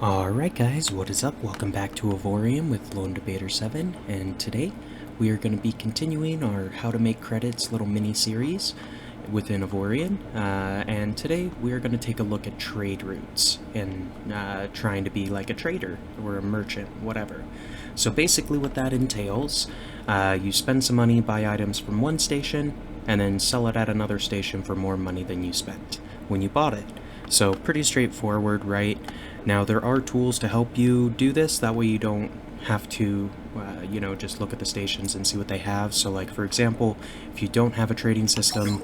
Alright guys, what is up? Welcome back to Avorion with LD7, and today we are going to be continuing our How to Make Credits little mini-series within Avorion, and today we are going to take a look at trade routes and trying to be like a trader or a merchant, whatever. So basically what that entails, you spend some money, buy items from one station, and then sell it at another station for more money than you spent when you bought it. So pretty straightforward, right? Now there are tools to help you do this, that way you don't have to, just look at the stations and see what they have. So like for example, if you don't have a trading system,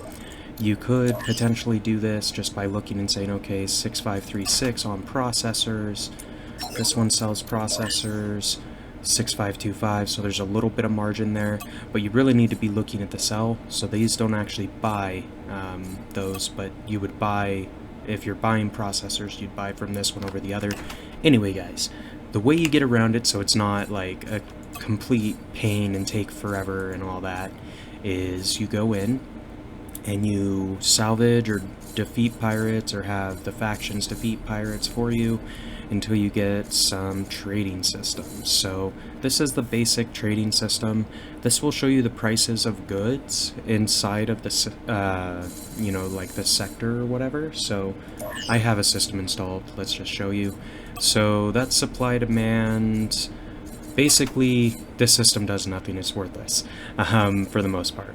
you could potentially do this just by looking and saying, okay, 6536 on processors, this one sells processors, 6525, so there's a little bit of margin there, but you really need to be looking at the sell. So these don't actually buy those, but you would buy, if you're buying processors, you'd buy from this one over the other. Anyway guys, the way you get around it so it's not like a complete pain and take forever and all that is you go in and you salvage or defeat pirates or have the factions defeat pirates for you until you get some trading systems. So this is the basic trading system. This will show you the prices of goods inside of the, like the sector or whatever. So I have a system installed. Let's just show you. So that's supply demand. Basically, this system does nothing. It's worthless for the most part.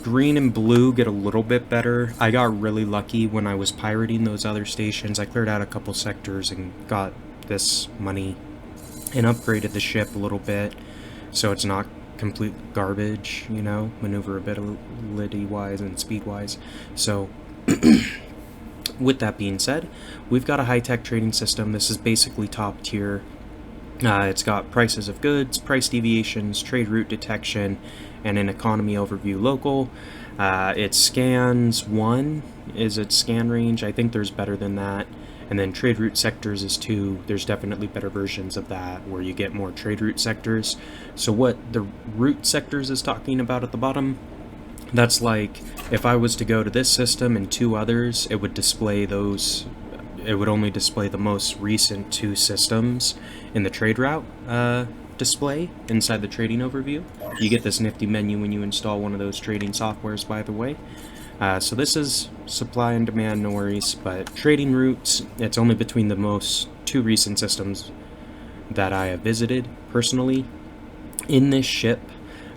Green and blue get a little bit better. I got really lucky when I was pirating those other stations. I cleared out a couple sectors and got this money and upgraded the ship a little bit so it's not complete garbage, maneuverability wise and speed wise. So with that being said, we've got a high-tech trading system. This is basically top tier. It's got prices of goods, price deviations, trade route detection, and an economy overview local. It scans 1 is its scan range. I think there's better than that. And then trade route sectors is 2. There's definitely better versions of that where you get more trade route sectors. So what the route sectors is talking about at the bottom, that's like if I was to go to this system and 2 others, it would display those. It would only display the most recent 2 systems in the trade route display inside the trading overview. You get this nifty menu when you install one of those trading softwares, by the way. So this is supply and demand, no worries, but trading routes, it's only between the most 2 recent systems that I have visited personally in this ship.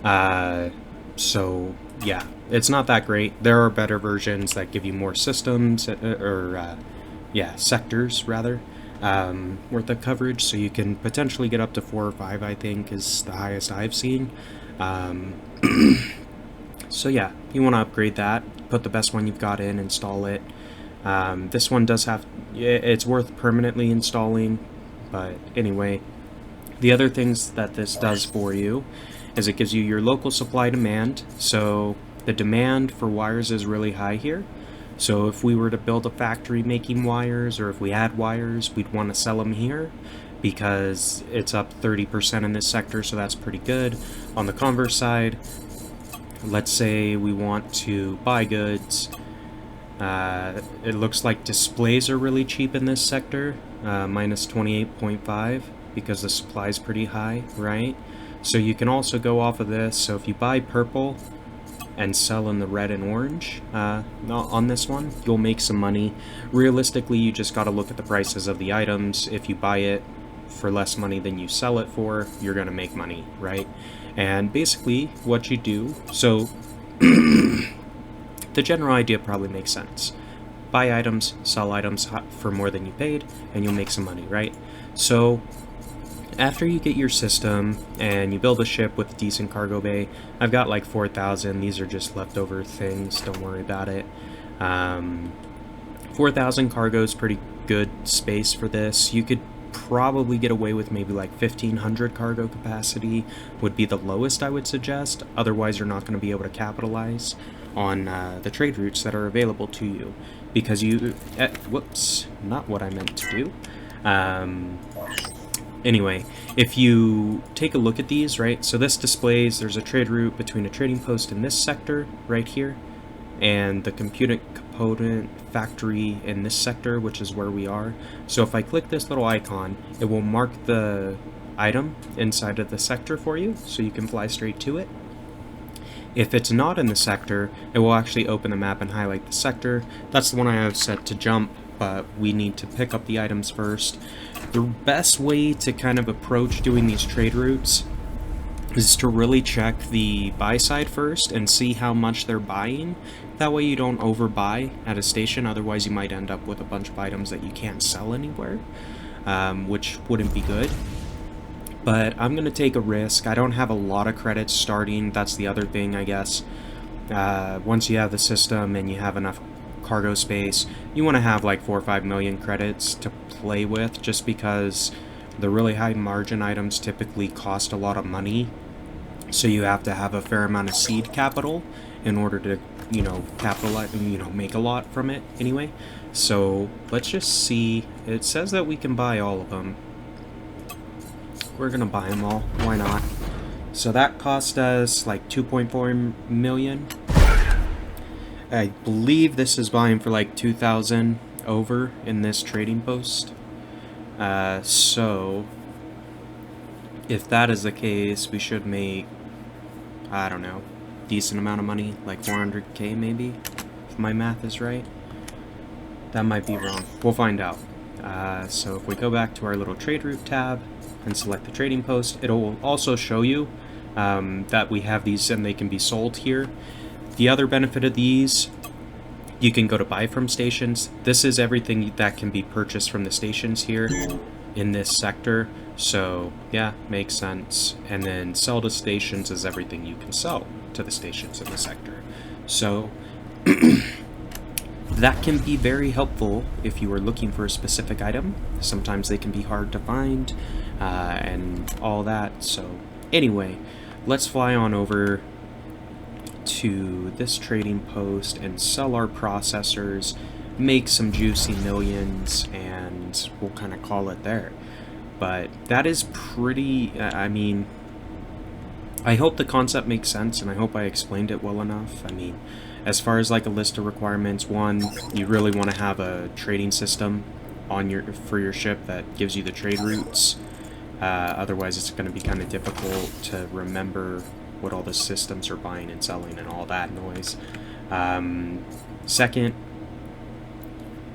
So yeah, it's not that great. There are better versions that give you more systems, sectors rather, worth of coverage, so you can potentially get up to 4 or 5, I think, is the highest I've seen. So yeah, you want to upgrade that, put the best one you've got in, install it. This one does have, it's worth permanently installing, but anyway, the other things that this does for you is it gives you your local supply demand. So the demand for wires is really high here. So if we were to build a factory making wires, or if we had wires, we'd want to sell them here because it's up 30% in this sector, so that's pretty good. On the converse side, let's say we want to buy goods. It looks like displays are really cheap in this sector, minus 28.5, because the supply is pretty high, right? So you can also go off of this. So if you buy purple and sell in the red and orange on this one, you'll make some money. Realistically, you just got to look at the prices of the items. If you buy it for less money than you sell it for, you're going to make money, right? And basically what you do, so the general idea probably makes sense. Buy items, sell items for more than you paid, and you'll make some money, right? So after you get your system and you build a ship with a decent cargo bay, I've got like 4,000. These are just leftover things, don't worry about it. 4,000 cargo is pretty good space for this. You could probably get away with maybe like 1,500 cargo capacity would be the lowest I would suggest. Otherwise, you're not going to be able to capitalize on the trade routes that are available to you, because you, whoops, not what I meant to do. Anyway, if you take a look at these, right, so this displays there's a trade route between a trading post in this sector right here and the component factory in this sector, which is where we are. So if I click this little icon, it will mark the item inside of the sector for you, so you can fly straight to it. If it's not in the sector, it will actually open the map and highlight the sector. That's the one I have set to jump, but we need to pick up the items first. The best way to kind of approach doing these trade routes is to really check the buy side first and see how much they're buying. That way you don't overbuy at a station, otherwise you might end up with a bunch of items that you can't sell anywhere, which wouldn't be good. But I'm going to take a risk. I don't have a lot of credits starting. That's the other thing, I guess. Once you have the system and you have enough cargo space, you want to have like 4 or 5 million credits to play with, just because the really high margin items typically cost a lot of money. So you have to have a fair amount of seed capital in order to, capitalize, make a lot from it anyway. So let's just see. It says that we can buy all of them. We're gonna buy them all, why not? So that cost us like 2.4 million. I believe this is buying for like 2,000 over in this trading post. So if that is the case, we should make, I don't know, decent amount of money, like 400k maybe, if my math is right. That might be wrong. We'll find out. So if we go back to our little trade route tab and select the trading post, it'll also show you that we have these and they can be sold here. The other benefit of these, you can go to buy from stations. This is everything that can be purchased from the stations here in this sector. So yeah, makes sense. And then sell to stations is everything you can sell to the stations in the sector. So that can be very helpful if you are looking for a specific item. Sometimes they can be hard to find and all that. So anyway, let's fly on over to this trading post and sell our processors, make some juicy millions, and we'll kind of call it there. But that is pretty, I mean, I hope the concept makes sense, and I hope I explained it well enough. I mean, as far as like a list of requirements, one, you really want to have a trading system on for your ship that gives you the trade routes. Otherwise, it's going to be kind of difficult to remember what all the systems are buying and selling and all that noise. Second,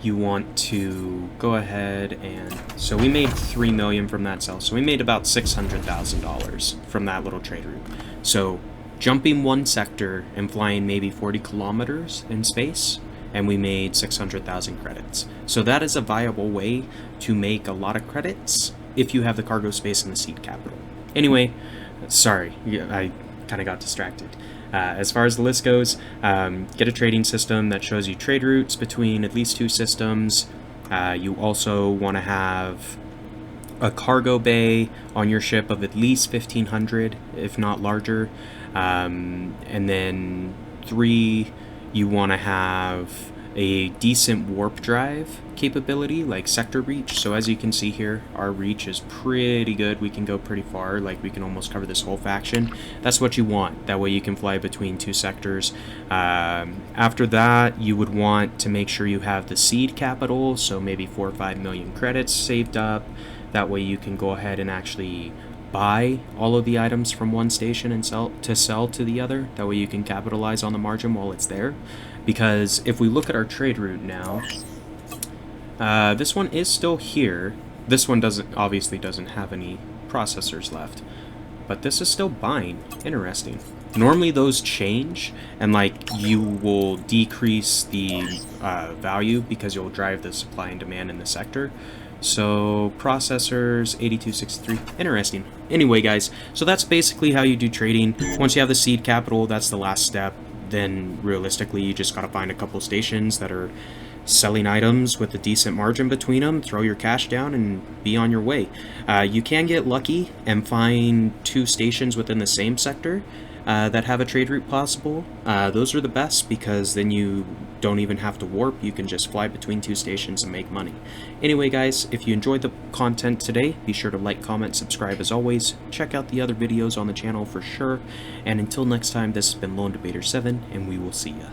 you want to go ahead and, so we made 3 million from that sell, so we made about $600,000 from that little trade route. So jumping one sector and flying maybe 40 kilometers in space, and we made 600,000 credits. So that is a viable way to make a lot of credits if you have the cargo space and the seed capital. Anyway, sorry, I kind of got distracted. As far as the list goes, get a trading system that shows you trade routes between at least 2 systems. You also want to have a cargo bay on your ship of at least 1,500, if not larger. And then 3, you want to have a decent warp drive capability, like sector reach. So as you can see here, our reach is pretty good. We can go pretty far, like we can almost cover this whole faction. That's what you want. That way you can fly between 2 sectors. After that, you would want to make sure you have the seed capital, so maybe 4 or 5 million credits saved up. That way you can go ahead and actually buy all of the items from one station and sell to the other. That way you can capitalize on the margin while it's there. Because if we look at our trade route now, this one is still here. This one obviously doesn't have any processors left, but this is still buying. Interesting. Normally those change, and like you will decrease the value because you'll drive the supply and demand in the sector. So processors 8263, interesting. Anyway guys, so that's basically how you do trading. Once you have the seed capital, that's the last step. Then realistically you just gotta find a couple stations that are selling items with a decent margin between them, throw your cash down, and be on your way. You can get lucky and find 2 stations within the same sector that have a trade route possible. Those are the best, because then you don't even have to warp. You can just fly between 2 stations and make money. Anyway guys, if you enjoyed the content today, be sure to like, comment, subscribe as always. Check out the other videos on the channel for sure. And until next time, this has been LD7, and we will see ya.